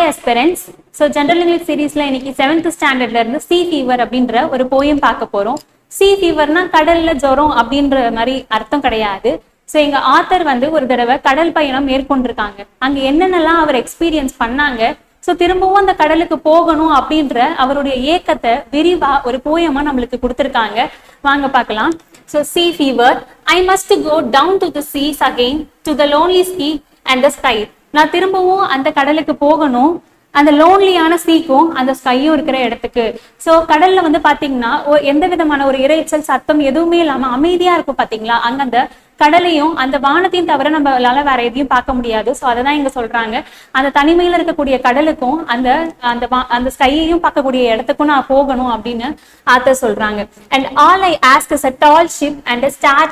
aspirants. So general English சீரீஸ்ல இன்னைக்கு 7th ஸ்டாண்டர்ட்ல இருந்து sea fever அப்படின்ற ஒரு போயம் பார்க்க போறோம். sea feverனா கடல்ல ஜுரம் அப்படின்ற மாதிரி அர்த்தம் கிடையாது. ஸோ எங்க ஆத்தர் வந்து ஒரு தடவை கடல் பயணம் மேற்கொண்டிருக்காங்க. அங்க என்னென்னலாம் அவர் எக்ஸ்பீரியன்ஸ் பண்ணாங்க, ஸோ திரும்பவும் அந்த கடலுக்கு போகணும் அப்படின்ற அவருடைய ஏக்கத்தை விரிவா ஒரு போயமா நம்மளுக்கு கொடுத்துருக்காங்க. வாங்க பார்க்கலாம். So sea fever, I must go down to the seas again, to the lonely sea and the sky. நான் திரும்பவும் அந்த கடலுக்கு போகணும், அந்த லோன்லியான சீக்கும் அந்த ஸ்கையும் இருக்கிற இடத்துக்கு. ஸோ கடல்ல வந்து பாத்தீங்கன்னா எந்த விதமான ஒரு இரைச்சல் சத்தம் எதுவுமே இல்லாம அமைதியா இருக்கும் பாத்தீங்களா. அங்க அந்த கடலையும் அந்த வானத்தையும் தவிர நம்மளால வேற எதையும் பார்க்க முடியாது. ஸோ அதைதான் இங்க சொல்றாங்க. அந்த தனிமையில இருக்கக்கூடிய கடலுக்கும் அந்த அந்த அந்த ஸ்கையையும் பார்க்கக்கூடிய இடத்துக்கும் நான் போகணும் அப்படின்னு ஆத்தர் சொல்றாங்க. And all I ask is a tall ship and a star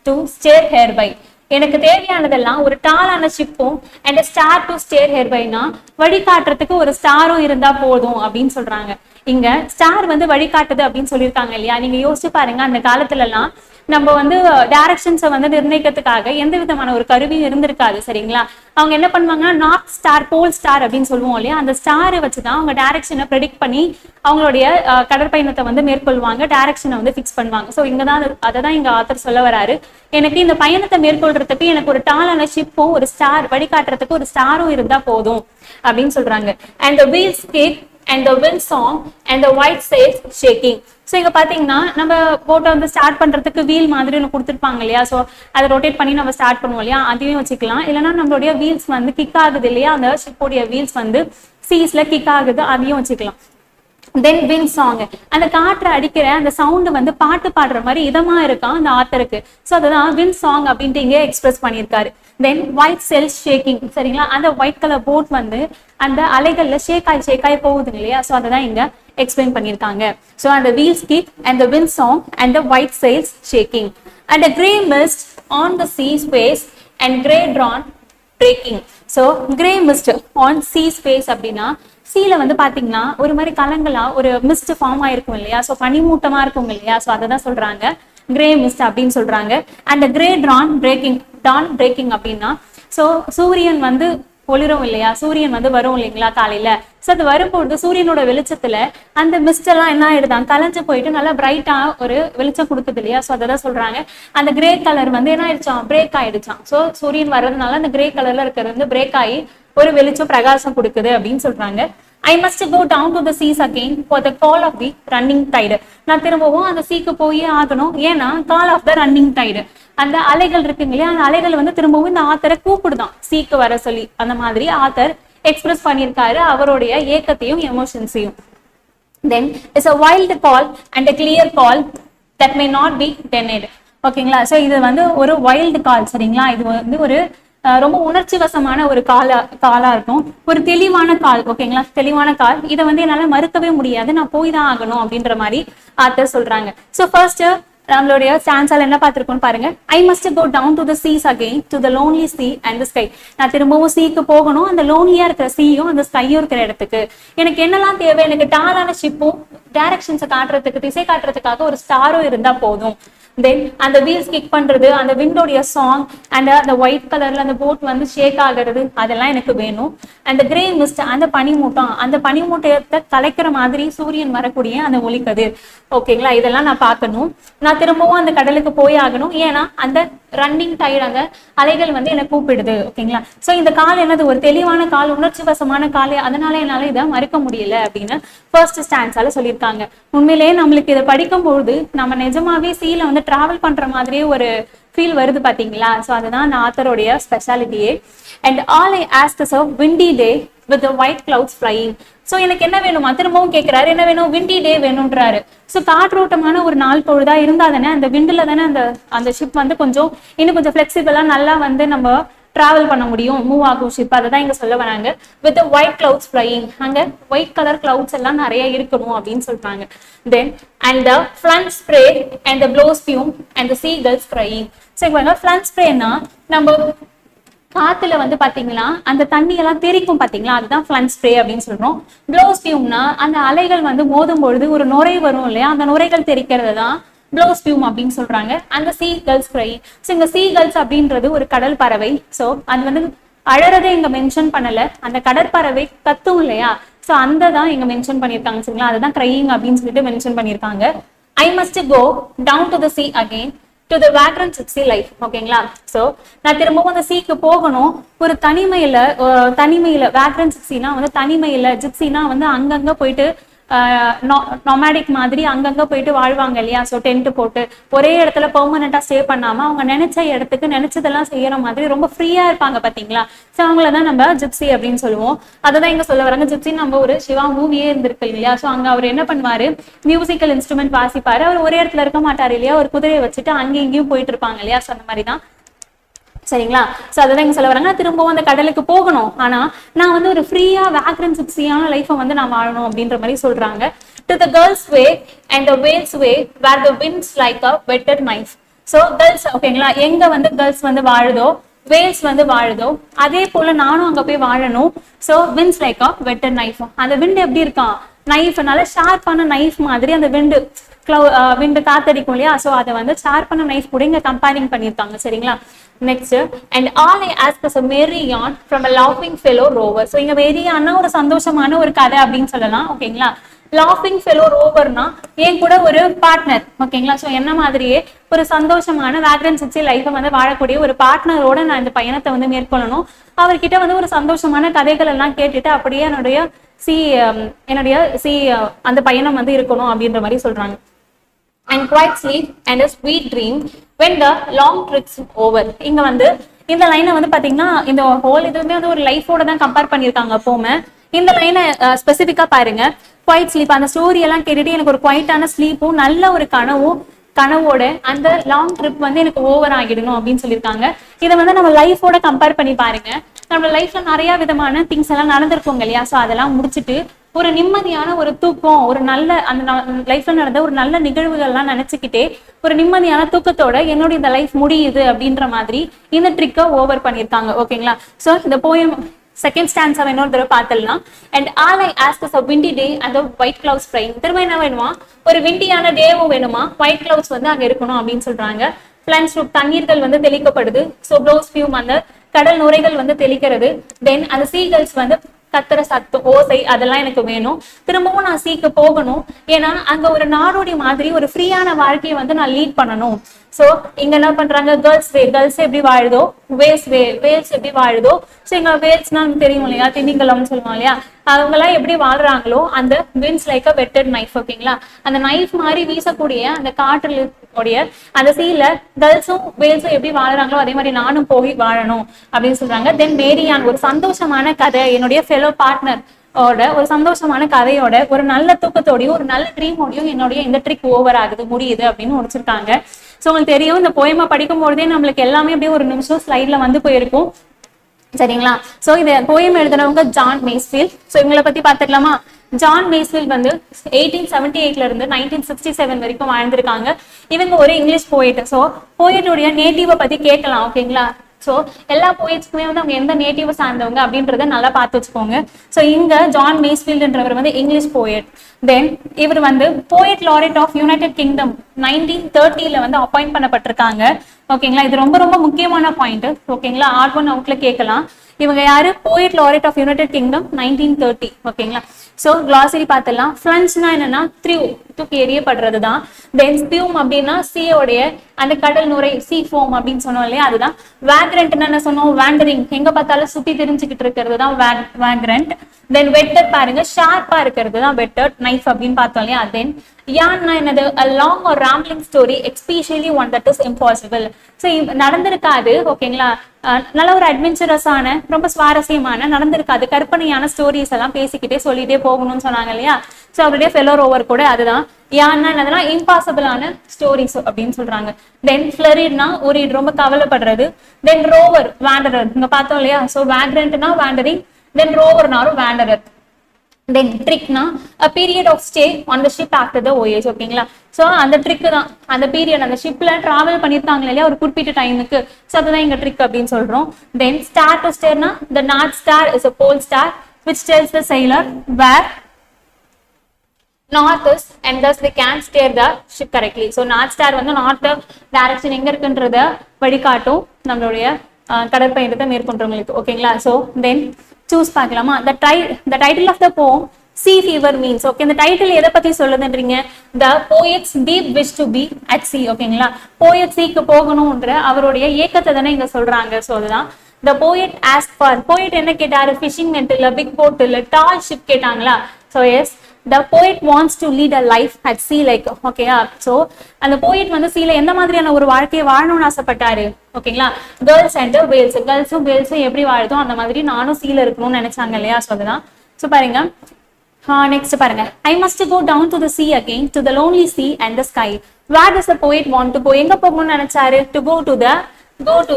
to steer hereby. எனக்கு தேவையானதெல்லாம் ஒரு டாலான ஷிப்பும் அண்ட் ஸ்டார் டு ஸ்டேர் ஹெர்பைனா வழிகாட்டுறதுக்கு ஒரு ஸ்டாரும் இருந்தா போதும் அப்படின்னு சொல்றாங்க. இங்க ஸ்டார் வந்து வழிகாட்டுது அப்படின்னு சொல்லியிருக்காங்க இல்லையா. நீங்க யோசிச்சு பாருங்க, அந்த காலத்துல எல்லாம் நம்ம வந்து டைரக்ஷன்ஸை வந்து நிர்ணயிக்கிறதுக்காக எந்த விதமான ஒரு கருவியும் இருந்திருக்காது, சரிங்களா. அவங்க என்ன பண்ணுவாங்கன்னா நார்த் ஸ்டார், போல் ஸ்டார் அப்படின்னு சொல்லுவோம் இல்லையா, அந்த ஸ்டாரை வச்சுதான் அவங்க டைரக்ஷனை ப்ரெடிக்ட் பண்ணி அவங்களுடைய கடற்பயணத்தை வந்து மேற்கொள்வாங்க, டைரக்ஷனை வந்து ஃபிக்ஸ் பண்ணுவாங்க. ஸோ இங்கதான் அதை தான் இங்க ஆத்தர் சொல்ல வராரு. எனக்கு இந்த பயணத்தை மேற்கொள்றதுக்கு எனக்கு ஒரு டாலான ஷிப்பும் ஒரு ஸ்டார் வழிகாட்டுறதுக்கு ஒரு ஸ்டாரும் இருந்தா போதும் அப்படின்னு சொல்றாங்க. And the wheels kick and the wind song and the white sails shaking. So இங்க பாத்தீங்கன்னா நம்ம போட்டை வந்து ஸ்டார்ட் பண்றதுக்கு வீல் மாதிரி ஒன்று கொடுத்துருப்பாங்க இல்லையா. ஸோ அதை ரொட்டேட் பண்ணி நம்ம ஸ்டார்ட் பண்ணுவோம் இல்லையா, அதையும் வச்சுக்கலாம். இல்லைன்னா நம்மளுடைய வீல்ஸ் வந்து கிக் ஆகுது இல்லையா, அந்த ஷிப்போடைய வீல்ஸ் வந்து சீஸ்ல கிக் ஆகுது, அதையும் வச்சுக்கலாம். தென் விண்ட் சாங், அந்த காற்றை அடிக்கிற அந்த சவுண்டு வந்து பாட்டு பாடுற மாதிரி இதமா இருக்கான் அந்த ஆத்தருக்கு. ஸோ அதுதான் விண்ட் சாங் அப்படின்ட்டு இங்கே எக்ஸ்பிரஸ் பண்ணியிருக்காரு. தென் ஒயிட் செல்ஸ் ஷேக்கிங், சரிங்களா. அந்த ஒயிட் கலர் போட் வந்து அந்த அலைகள்ல ஷேக்காய் போகுதுங்க இல்லையா. ஸோ அதை தான் இங்க எக்ஸ்பிளைன் பண்ணியிருக்காங்க. ஸோ அந்த wheels kick and the wind song and the white sails shaking and a grey mist on the sea space and grey dawn breaking. So grey mist on sea space அப்படின்னா சீல வந்து பாத்தீங்கன்னா ஒரு மாதிரி கலங்களா ஒரு mist form ஆயிருக்கும் இல்லையா. So பனிமூட்டமா இருக்கும் இல்லையா. ஸோ அதை தான் சொல்றாங்க கிரே மிஸ்ட் அப்படின்னு சொல்றாங்க. அண்ட் கிரே டான் பிரேக்கிங் அப்படின்னா ஸோ சூரியன் வந்து ஒளிரும் இல்லையா, சூரியன் வந்து வரும் இல்லைங்களா காலையில. ஸோ அது வரும்பொழுது சூரியனோட வெளிச்சத்துல அந்த மிஸ்ட் எல்லாம் என்ன ஆயிடுதான், கலைஞ்சு போயிட்டு நல்லா பிரைட்டா ஒரு வெளிச்சம் கொடுக்குது இல்லையா. ஸோ அதை தான் சொல்றாங்க. அந்த கிரே கலர் வந்து என்ன ஆயிடுச்சான், பிரேக் ஆயிடுச்சான். ஸோ சூரியன் வர்றதுனால அந்த கிரே கலர்ல இருக்கிறது வந்து பிரேக் ஆகி ஒரு வெளிச்சம் பிரகாசம் கொடுக்குது அப்படின்னு சொல்றாங்க. I must go down to the seas again for the call of the running tide. நான் திரும்பவும் அந்த சீக்கு போயே ஆகணும், ஏன்னா கால் ஆஃப் த ரன்னிங் டைடு, அந்த அலைகள் இருக்குங்க இல்லையா, அந்த அலைகள் வந்து திரும்பவும் இந்த ஆத்தரை கூப்பிடுதான் சீக்கு வர சொல்லி. அந்த மாதிரி ஆத்தர் எக்ஸ்பிரஸ் பண்ணியிருக்காரு அவருடைய ஏக்கத்தையும் எமோஷன்ஸையும். Then is a wild call and a clear call that may not be denied. ஓகேங்களா. ஸோ இது வந்து ஒரு வைல்டு கால், சரிங்களா. இது வந்து ஒரு ரொம்ப உணர்ச்சி வசமான ஒரு காலா இருக்கும், ஒரு தெளிவான கால். ஓகேங்களா, தெளிவான கால். இதை வந்து என்னால மறுக்கவே முடியாது, நான் போய் தான் ஆகணும் அப்படின்ற மாதிரி ஆத்தர் சொல்றாங்க. ஸோ ஃபர்ஸ்ட் நம்மளுடைய ஸ்டான்ஸால என்ன பார்த்திருக்கோம்னு பாருங்க. I must go down to the seas again, to the lonely sea and the sky. நான் திரும்பவும் சீக்கு போகணும், அந்த லோன்லியா இருக்கிற சீயும் அந்த ஸ்கையும் இருக்கிற இடத்துக்கு. எனக்கு என்னெல்லாம் தேவை, எனக்கு டாலான ஷிப்பும் டைரக்ஷன்ஸை காட்டுறதுக்கு, திசை காட்டுறதுக்காக ஒரு ஸ்டாரும் இருந்தா போதும். தென் அந்த வீல்ஸ் கிக் பண்றது, அந்த விண்டோடைய சாங் அண்ட் அந்த ஒயிட் கலர்ல அந்த போட் வந்து ஷேக் ஆகிறது, அதெல்லாம் எனக்கு வேணும். அந்த கிரே மிஸ்ட், அந்த பனிமூட்டம், அந்த பனிமூட்டத்தை கலைக்கிற மாதிரி சூரியன் வரக்கூடிய அந்த ஒளிக்கதிர், ஓகேங்களா, இதெல்லாம் நான் பார்க்கணும். நான் திரும்பவும் அந்த கடலுக்கு போய் ஆகணும், ஏன்னா அந்த ரன்னிங் டைடு, அந்த அலைகள் வந்து என்னை கூப்பிடுது. ஓகேங்களா. ஸோ இந்த கால் என்னது, ஒரு தெளிவான கால், உணர்ச்சி வசமான கால், அதனால என்னால இதை மறுக்க முடியல அப்படின்னு ஃபர்ஸ்ட் ஸ்டான்ஸால சொல்லியிருக்காங்க. உண்மையிலேயே நம்மளுக்கு இதை படிக்கும் பொழுது நம்ம நிஜமாவே சீல வந்து டிராவல் பண்ற மாதிரியே ஒரு ஃபீல் வருது பாத்தீங்களா. ஸோ அதுதான் அந்த ஆத்தருடைய ஸ்பெஷாலிட்டியே. And all I ask is a windy day with the white clouds flying. So எனக்கு என்ன வேணுமா, திரும்பவும் கேட்கிறாரு, என்ன வேணும், விண்டி டே வேணும்ன்றாரு. ஸோ காற்றோட்டமான ஒரு நாள் பொழுதா இருந்தா தானே அந்த விண்டுல தானே அந்த ஷிப் வந்து இன்னும் கொஞ்சம் ஃபிளெக்சிபிளா நல்லா வந்து நம்ம டிராவல் பண்ண முடியும், மூவ் ஆகும் ஷிப். அதை தான் இங்க சொல்ல வராங்க. வித் ஒயிட் கிளவுட்ஸ் ஃப்ளையிங், அங்க ஒயிட் கலர் கிளவுட்ஸ் எல்லாம் நிறைய இருக்கணும் அப்படின்னு சொல்றாங்க. Then and the flung spray and the blown spume and the seagulls crying. So இங்க ஃபிளண்ட் ஸ்ப்ரேனா நம்ம காத்துல வந்து பாத்தீங்கன்னா அந்த தண்ணி எல்லாம் தெரிக்கும் பாத்தீங்களா, அதுதான் ஃபிளண்ட் ஸ்ப்ரே அப்படின்னு சொல்றோம். ப்ளோஸ் ஃபியூம்னா அந்த அலைகள் வந்து மோதும் பொழுது ஒரு நுரை வரும் இல்லையா, அந்த நுரைகள் தெரிக்கிறது தான் ப்ளோஸ் ஃபியூம் அப்படின்னு சொல்றாங்க. அந்த சீகல்ஸ் ஃப்ரை. ஸோ இங்க சீகல்ஸ் அப்படின்றது ஒரு கடல் பறவை. ஸோ அது வந்து அழறதை இங்க மென்ஷன் பண்ணல, அந்த கடற்பறவை கத்தும் இல்லையா, சோ அந்த தான் இங்க மென்ஷன் பண்ணிருக்காங்க சரிங்களா, அதுதான் கிரையிங் அப்படின்னு சொல்லிட்டு மென்ஷன் பண்ணிருக்காங்க. I must go down to the sea again to the vagrant gypsy life. ஓகேங்களா, சோ நான் திரும்பவும் அந்த சீக்கு போகணும். ஒரு தனிமையில வேக்ரண்ட் ஜிப்சினா வந்து தனிமையில, ஜிப்சினா வந்து அங்கங்க போயிட்டு நொமாடிக் மாதிரி அங்கங்க போயிட்டு வாழ்வாங்க இல்லையா. ஸோ டென்ட் போட்டு ஒரே இடத்துல பெர்மனண்டா ஸ்டே பண்ணாம அவங்க நினைச்ச இடத்துக்கு நினைச்சதெல்லாம் செய்யற மாதிரி ரொம்ப ஃப்ரீயா இருப்பாங்க பாத்தீங்களா. ஸோ அவங்களதான் நம்ம ஜிப்சி அப்படின்னு சொல்லுவோம். அததான் இங்க சொல்ல வராங்க. ஜிப்சி நம்ம ஒரு சிவா மூவியே இருந்திருக்கு இல்லையா. ஸோ அங்க அவர் என்ன பண்ணுவாரு, மியூசிக்கல் இன்ஸ்ட்ருமெண்ட் வாசிப்பாரு. அவர் ஒரே இடத்துல இருக்க மாட்டாரு இல்லையா, ஒரு குதிரையை வச்சுட்டு அங்கேயும் இங்கேயும் போயிட்டு இருப்பாங்க இல்லையா. ஸோ அந்த மாதிரிதான் சரிங்களா. சோ அதுதான் இங்க சொல்ல வராங்க, திரும்பவும் அந்த கடலுக்கு போகணும், ஆனா நான் வந்து ஒரு ஃப்ரீயா வேக்ரண்ட் ஜிப்சியான லைஃபை வந்து நான் வாழணும் அப்படின்ற மாதிரி சொல்றாங்க. To the gulls way and the whales way where the winds like a whetted knife. So girls ஓகேங்களா, எங்க வந்து கேர்ள்ஸ் வந்து வாழுதோ, வேல்ஸ் வந்து வாழுதோ, அதே போல நானும் அங்க போய் வாழணும். So winds like a whetted knife. அந்த விண்ட் எப்படி இருக்கான், நைஃப், நல்ல ஷார்ப்பான நைஃப் மாதிரி அந்த விண்டு காத்தடிக்கும் இல்லையா. சோ அதை வந்து ஷார்ப்பான நைஃப் கூட இங்க கம்பேரிங் பண்ணிருக்காங்க சரிங்களா. Next, and all I ask is a merry yarn from a laughing fellow rover. So இங்க வெரியானா ஒரு சந்தோஷமான ஒரு கதை அப்படின்னு சொல்லலாம். ஓகேங்களா, லாஃபிங் ஃபெலோ ரோவர்னா என் கூட ஒரு பார்ட்னர். ஓகேங்களா, ஸோ என்ன மாதிரியே ஒரு சந்தோஷமான வேக்ரண்ட் ஜிப்சி லைஃபை வந்து வாழக்கூடிய ஒரு பார்ட்னரோட நான் இந்த பயணத்தை வந்து மேற்கொள்ளணும். அவர்கிட்ட வந்து ஒரு சந்தோஷமான கதைகள் எல்லாம் கேட்டுட்டு அப்படியே என்னுடைய அந்த பயணம் வந்து இருக்கணும் அப்படின்ற மாதிரி சொல்றாங்க. And quite sleep and a sweet dream when the long trips over. இங்க வந்து இந்த லைனை வந்து பாத்தீங்கன்னா இந்த ஹோல் இதுவுமே வந்து ஒரு லைஃபோட தான் கம்பேர் பண்ணிருக்காங்க. அப்போமே இந்த லைனை ஸ்பெசிபிக்கா பாருங்க. குவைட் ஸ்லீப், அந்த ஸ்டோரி எல்லாம் கேட்டுட்டு எனக்கு ஒரு குவைட்டான ஸ்லீப்பும் நல்ல ஒரு கனவோட அந்த லாங் ட்ரிப் வந்து எனக்கு ஓவர் ஆகிடணும் அப்படின்னு சொல்லியிருக்காங்க. இதை வந்து நம்ம லைஃபோட கம்பேர் பண்ணி பாருங்க. நம்ம லைஃப்ல நிறைய விதமான திங்ஸ் எல்லாம் நடந்திருக்கோங்க இல்லையா. ஸோ அதெல்லாம் முடிச்சுட்டு ஒரு நிம்மதியான ஒரு தூக்கம், ஒரு நல்ல அந்த லைஃப்ல நடந்த ஒரு நல்ல நிகழ்வுகள்லாம் நினைச்சுக்கிட்டே ஒரு நிம்மதியான தூக்கத்தோட என்னோட இந்த லைஃப் முடியுது அப்படின்ற மாதிரி இந்த ட்ரிக்கை ஓவர் பண்ணியிருக்காங்க. ஓகேங்களா, ஸோ இந்த போயம் செகண்ட் ஸ்டான்ஸா இன்னொரு தடவை பார்த்தலாம். And all I ask is a windy day and the white clouds flying. திரும்ப என்ன வேணுமா, ஒரு விண்டியான டேவும் வேணுமா, ஒயிட் கிளவுட்ஸ் வந்து அங்க இருக்கணும் அப்படின்னு சொல்றாங்க. பிளான்ஸ் தண்ணீர்கள் வந்து தெளிக்கப்படுது. ஸோ ப்ளோஸ் ஃபியூம், அந்த கடல் நுரைகள் வந்து தெளிக்கிறது. தென் அந்த சீகல்ஸ் வந்து கத்துற சத்து ஓசை, அதெல்லாம் எனக்கு வேணும். திரும்பவும் நான் சீக்கு போகணும், ஏன்னா அங்க ஒரு நாடோடி மாதிரி ஒரு ஃப்ரீயான வாழ்க்கையை வந்து நான் லீட் பண்ணணும். சோ இங்க என்ன பண்றாங்க, கேர்ள்ஸ் எப்படி வாழுதோ, வேல்ஸ் எப்படி வாழுதோ. சோ இங்க வேல்ஸ்னா தெரியும் இல்லையா, திமிங்கலம்னு சொல்லுவாங்க இல்லையா, அவங்க எல்லாம் எப்படி வாழ்றாங்களோ அந்த winds like a whetted knife. ஓகேங்களா, அந்த நைஃப் மாதிரி வீசக்கூடிய அந்த காற்றுல அந்த சீல கேர்ள்ஸும் வேல்ஸும் எப்படி வாழ்றாங்களோ அதே மாதிரி நானும் போய் வாழணும் அப்படின்னு சொல்றாங்க. தென் மேரியான், ஒரு சந்தோஷமான கதை, என்னுடைய ஃபெலோ பார்ட்னர் ஒரு சந்தோஷமான கதையோட ஒரு நல்ல தூக்கத்தோடையும் ஒரு நல்ல ட்ரீமோடையும் என்னுடைய இந்த ட்ரிக் ஓவர் ஆகுது, முடியுது அப்படின்னு முடிச்சிருக்காங்க. ஸோ உங்களுக்கு தெரியும், இந்த போயமா படிக்கும் பொழுதே நம்மளுக்கு எல்லாமே அப்படியே ஒரு நிமிஷம் ஸ்லைட்ல வந்து போயிருக்கும் சரிங்களா. சோ இந்த போயம் எழுதினவங்க ஜான் மேஸ்ஃபீல்ட். சோ இவங்களை பத்தி பாத்துக்கலாமா. ஜான் மேஸ்ஃபீல்ட் வந்து 1878 இருந்து 1967 வரைக்கும் வாழ்ந்திருக்காங்க. இவங்க ஒரு இங்கிலீஷ் போயிட். சோ போயிட்டுடைய நேட்டிவை பத்தி கேட்கலாம். ஓகேங்களா, சோ எல்லா போயிட்ஸ்க்குமே வந்து அவங்க எந்த நேட்டிவ் சார்ந்தவங்க அப்படின்றத நல்லா பார்த்து வச்சுக்கோங்க. சோ இங்க ஜான் மேஸ்ஃபீல்ட்ன்றவர் வந்து இங்கிலீஷ் போயட். தென் இவர் வந்து poet laureate of United Kingdom 1930 வந்து அப்பாயிண்ட் பண்ணப்பட்டிருக்காங்க. ஓகேங்களா, இது ரொம்ப ரொம்ப முக்கியமான பாயிண்ட். ஓகேங்களா, R1 அவுட்ல கேட்கலாம். இவங்க யாரு, poet laureate of United Kingdom 1930. ஓகேங்களா, சோ கிளாசரி பார்த்துலாம். ஃப்ளன்ச்னா என்னன்னா தூக்கி எறியப்படுறதுதான். தென் ஸ்பியூம் அப்படின்னா சீயோடைய அந்த கடல் நுரை, சீ ஃபோம் அப்படின்னு சொன்னோம் இல்லையா, அதுதான். வேக்ரண்ட் என்ன சொன்னோம், வேண்டரிங், எங்க பார்த்தாலும் சுத்தி தெரிஞ்சுக்கிட்டு இருக்கிறது தான் வேக்ரண்ட். தென் வெட்டட் பாருங்க, ஷார்ப்பா இருக்கிறது தான் வெட்டட் நைஃப் அப்படின்னு பார்த்தோம் இல்லையா. தென் யான்னா என்னது, a long or rambling story especially one that is impossible. So நடந்திருக்காது. ஓகேங்களா, நல்ல ஒரு அட்வென்ச்சரஸான ரொம்ப சுவாரஸ்யமான நடந்திருக்காது கற்பனையான ஸ்டோரிஸ் எல்லாம் பேசிக்கிட்டே சொல்லிட்டே போகணும்னு சொன்னாங்க இல்லையா. ஸோ அவருடைய ஃபெலோ ரோவர் கூட அதுதான். யான்னா என்னதுன்னா இம்பாசிபிளான ஸ்டோரிஸ் அப்படின்னு சொல்றாங்க. தென் ஃபிளரிட்னா ஒரு ரொம்ப கவலைப்படுறது. தென் ரோவர் வேண்டரர், இங்க பார்த்தோம் இல்லையா. ஸோ வேக்ரண்ட்னா வேண்டரிங், தென் ரோவர்னாலும் வேண்டரர். தென் ட்ரிக்னா a period of stay on the ship after the voyage. ஓகேங்களா, சோ அந்த ட்ரிக் தான், அந்த பீரியட் அந்த ஷிப்ல டிராவல் பண்ணிருக்காங்க இல்லையா ஒரு குறிப்பிட்ட டைமுக்கு. சோ அதுதான் இங்க ட்ரிக் அப்படின்னு சொல்றோம். தென் ஸ்டார் டு ஸ்டார்னா the north star is a pole star which tells the sailor where north is and thus they can steer the ship correctly. So north star வந்து north direction எங்க இருக்குன்றத வழிகாட்டும் நம்மளுடைய கடற்பயணத்தை மேற்கொண்டவங்களுக்கு. ஓகேங்களா? So then choose பார்க்கலாமா? the title of the poem sea fever means. Okay, இந்த title எதை பத்தி சொல்லுதுன்றீங்க? the poet's deep wish to be at sea. ஓகேங்களா? poet seaக்கு போகணும்ன்ற அவருடைய ஏக்கத்தை தானே இங்க சொல்றாங்க. ஸோ அதுதான் the poet asked for. poet என்ன கேட்டாரு? fishing net இல்ல, big boat இல்ல, tall ship கேட்டாங்களா? so yes, the poet wants to lead a life at sea like. ஓகேயா? சோ அந்த poet வந்து சீல எந்த மாதிரியான ஒரு வாழ்க்கையை வாழணும்னு ஆசைப்பட்டாரு? ஓகேங்களா? கேர்ள்ஸ் அண்ட் வேல்ஸ், கேர்ள்ஸும் வேல்ஸும் எப்படி வாழுதோ அந்த மாதிரி நானும் சீல இருக்கணும்னு நினைச்சாங்க இல்லையா? ஸோ அதுதான். ஸோ பாருங்க, நெக்ஸ்ட் பாருங்க, I must go down to the sea again, to the lonely sea and the sky. Where does the poet want to go? எங்க போகணும்னு நினைச்சாரு? to go to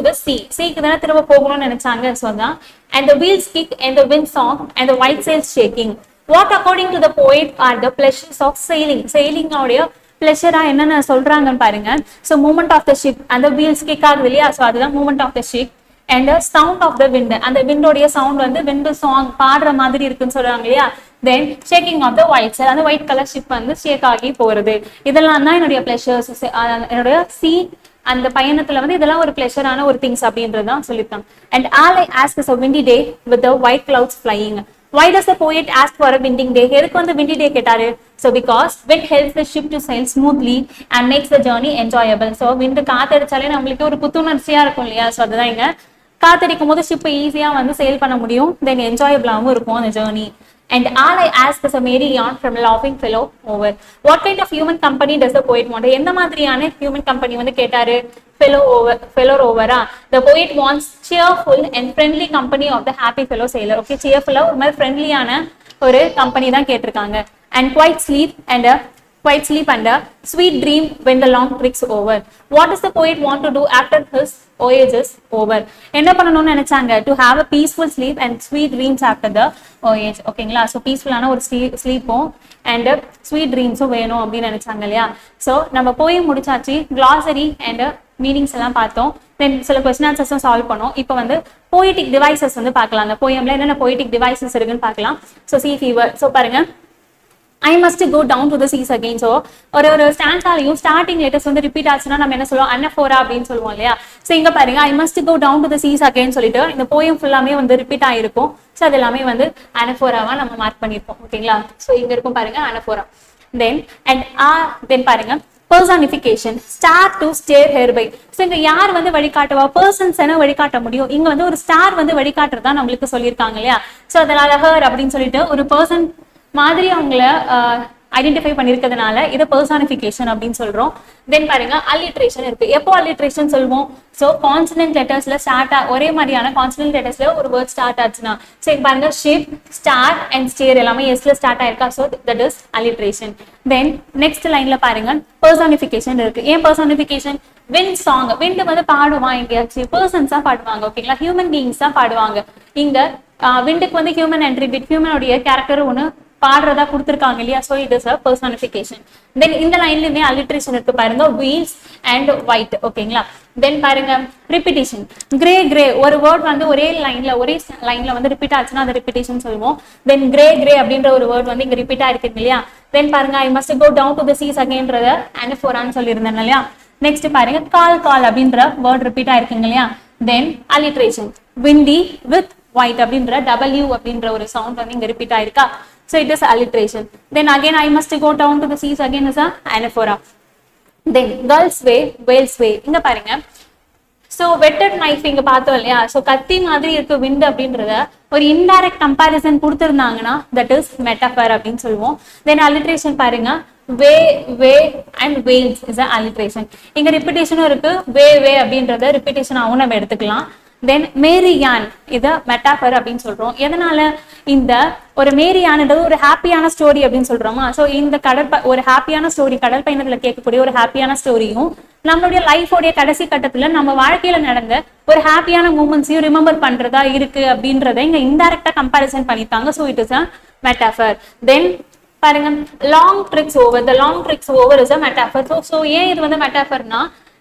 the sea. seaக்கு தானே திரும்ப போகணும்னு நினைச்சாங்க. ஸோ அதான். and the wheels kick and the wind song and the white sails shaking. what according to the poet are the pleasures of sailing? sailing உடைய பிளஷரா என்னென்ன சொல்றாங்கன்னு பாருங்க. So moment of the ship, அந்த வீல்ஸ் கிக் ஆகுது இல்லையா? So அதுதான் moment of the ship. And sound of the wind, அந்த விண்டோடைய சவுண்ட் வந்து விண்ட் சாங் பாடுற மாதிரி இருக்குன்னு சொல்றாங்க இல்லையா? Then shaking of the white sir, அந்த ஒயிட் கலர் ஷிப் வந்து ஷேக் ஆகி போறது. இதெல்லாம் தான் என்னுடைய பிளஷர்ஸ். என்னுடைய சி அந்த பயணத்துல வந்து இதெல்லாம் ஒரு பிளஷரான ஒரு திங்ஸ் அப்படின்றதுதான் சொல்லியிருக்காங்க. And all I ask is a windy day with the white clouds flying. why does the poet ask for a windy day? எதுக்கு வந்து windy day கேட்டாரு? so because wind helps the ship to sail smoothly and makes the journey enjoyable. so wind காத்தடிச்சாலே நம்மளுக்கு ஒரு புத்துணர்ச்சியா இருக்கும் இல்லையா? so அதுதான் இங்க காத்தடிக்கும் போது ஷிப் ஈஸியா வந்து சேல் பண்ண முடியும். தென் என்ஜாயபிளாகவும் இருக்கும் அந்த journey. And all I ask is a merry yarn from a laughing fellow over. What kind of human company does the poet want? எந்த மாதிரியான human company வந்து கேட்டாரு? fellow rover. The poet wants cheerful and friendly company of the happy fellow sailor. Okay, cheerful ஒரு மாதிரி ஃப்ரெண்ட்லியான ஒரு company தான் கேட்டிருக்காங்க. And quiet sleep and a sweet dream when the long trick's over. What does the poet want to do after his voyage is over? என்ன பண்ணணும்னு நினைச்சாங்க? to have a peaceful sleep and sweet dreams after the voyage. ஓகேங்களா? So பீஸ்ஃபுல்லான ஒரு ஸ்லீப்பும் and sweet ட்ரீம்ஸும் வேணும் அப்படின்னு நினைச்சாங்க இல்லையா? So நம்ம போய் முடிச்சாச்சு. கிளாசரி அண்ட் மீனிங்ஸ் எல்லாம் பார்த்தோம். தென் சில கொஸ்டின் ஆன்சர்ஸும் சால்வ் பண்ணோம். இப்போ வந்து போய்டிக் டிவைசஸ் வந்து பார்க்கலாம். அந்த போயம்ல என்னென்ன போய்டிக் டிவைசஸ் இருக்குன்னு பார்க்கலாம். So sea fever. ஸோ பாருங்க, I must go down to the seas again. So ஒரு ஸ்டான்ஸாலையும் ஸ்டார்டிங் லெட்டர்ஸ் வந்து ரிப்பீட் ஆச்சுன்னா நம்ம என்ன சொல்லுவோம்? அனஃபோரா அப்படின்னு சொல்லுவோம் இல்லையா? ஸோ இங்க பாருங்க, I must go down to the seas again சொல்லிட்டு இந்த போயம் ஃபுல்லாமே வந்து ரிப்பீட் ஆயிருக்கும். ஸோ அது எல்லாமே வந்து அனஃபோராவா நம்ம மார்க் பண்ணியிருப்போம். ஓகேங்களா? ஸோ இங்க இருக்கும் பாருங்க அனஃபோரா. தென் பாருங்க personification, start to stare hereby. So இங்க யார் வந்து வழிகாட்டுவா? பர்சன்ஸ் என்ன வழிகாட்ட முடியும்? இங்க வந்து ஒரு ஸ்டார் வந்து வழிகாட்டுறதா நம்மளுக்கு சொல்லியிருக்காங்க இல்லையா? ஸோ அதனால ஹர் அப்படின்னு சொல்லிட்டு ஒரு பர்சன் மாதிரி அவங்கள ஐடென்டிஃபை பண்ணிருக்கிறதுனால இதை பர்சானிஃபிகேஷன் அப்படின்னு சொல்றோம். தென் பாருங்க அல்லிட்ரேஷன் இருக்கு. எப்போ அல்லிட்ரேஷன் சொல்லுவோம்? ஸோ கான்சனன்ட் லெட்டர்ஸ்ல ஒரே மாதிரியான கான்சனன்ட் லெட்டர்ஸ்ல ஒரு வேர்ட் ஸ்டார்ட் ஆச்சுன்னா, சரி பாருங்க, ஷிப், ஸ்டார் அண்ட் ஸ்டேர் எல்லாமே எஸ்ல ஸ்டார்ட் ஆயிருக்கா? So that is alliteration. Then next லைன்ல பாருங்க பர்சானிஃபிகேஷன் இருக்கு. ஏன் பர்சானிஃபிகேஷன்? விண்ட் சாங், விண்ட் வந்து பாடுவான் எங்கேயாச்சும், பர்சன்ஸ் தான் பாடுவாங்க. ஓகேங்களா? ஹியூமன் பீயிங்ஸ் தான் பாடுவாங்க. இங்க விண்டுக்கு வந்து ஹியூமன் அட்ரிபியூட், ஹியூமனுடைய கேரக்டர் ஒன்று பாடுறதா கொடுத்துருக்காங்க இல்லையா? So it is a personification. Then இந்த லைன்லயுமே அல்லிட்ரேஷன் இருக்கு பாருங்க, வீல்ஸ் அண்ட் ஒயிட். ஓகேங்களா? தென் பாருங்க ரிப்பீட்டேஷன், கிரே ஒரு வேர்ட் வந்து ஒரே லைன்ல வந்து ரிப்பீட் ஆச்சுன்னா அது ரிப்பீட்டேஷன் சொல்லுவோம். தென் கிரே அப்படின்ற ஒரு வேர்ட் வந்து இங்க ரிப்பீட் ஆயிருக்கு இல்லையா? தென் பாருங்க I must go down to the seas againன்றத அனஃபோரான்னு சொல்லியிருந்தேன் இல்லையா? நெக்ஸ்ட் பாருங்க கால் அப்படின்ற வேர்ட் ரிப்பீட் ஆயிருக்குங்க இல்லையா? தென் அல்லிட்ரேஷன், windy with white அப்படின்ற W அப்படின்ற ஒரு சவுண்ட் வந்து இங்க ரிப்பீட் ஆயிருக்கா? So it is alliteration. Then again I must go down to the seas again is a anaphora. Then girls way, whales way. இங்க பாருங்க, so wetted knife இங்க பார்த்தோம் இல்லையா? so கத்தி மாதிரி இருக்கு wind அப்படின்றத ஒரு இன்டைரக்ட் கம்பாரிசன் கொடுத்திருந்தாங்கன்னா that is metaphor அப்படின்னு சொல்லுவோம். Then alliteration பாருங்க, way and whales is a alliteration. இங்க ரிப்பீட்டேஷனும் இருக்கு, way அப்படின்றத ரிப்பீட்டேஷன் ஆகும் நம்ம எடுத்துக்கலாம். தென் மேரியான் இதை மெட்டாஃபர் அப்படின்னு சொல்றோம். எதனால? இந்த ஒரு மேரியான்ன்றது ஒரு ஹாப்பியான ஸ்டோரி அப்படின்னு சொல்றோமா? ஸோ இந்த ஒரு ஹாப்பியான ஸ்டோரி, கடல் பயணத்துல கேட்கக்கூடிய ஒரு ஹாப்பியான ஸ்டோரியும் நம்மளுடைய லைஃபோடைய கடைசி கட்டத்துல நம்ம வாழ்க்கையில நடந்த ஒரு ஹாப்பியான மூமெண்ட்ஸையும் ரிமெம்பர் பண்றதா இருக்கு அப்படின்றத இங்க இன்டைரக்டா கம்பாரிசன் பண்ணிட்டாங்க. So it is a metaphor. Then பாருங்க long tricks over, the long tricks over is a metaphor. So ஏன் இது வந்து மெட்டாஃபர்னா,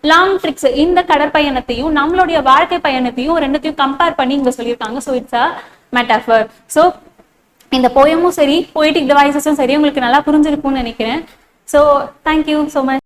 லாங் ட்ரிக்ஸ் இந்த கடற்பயணத்தையும் நம்மளுடைய வாழ்க்கை பயணத்தையும் ரெண்டுத்தையும் கம்பேர் பண்ணி இங்க சொல்லியிருக்காங்க. So it's a metaphor. So இந்த போயமும் சரி, போய்டிக் டிவைசஸும் சரி உங்களுக்கு நல்லா புரிஞ்சிருக்கும்னு நினைக்கிறேன். So thank you so much.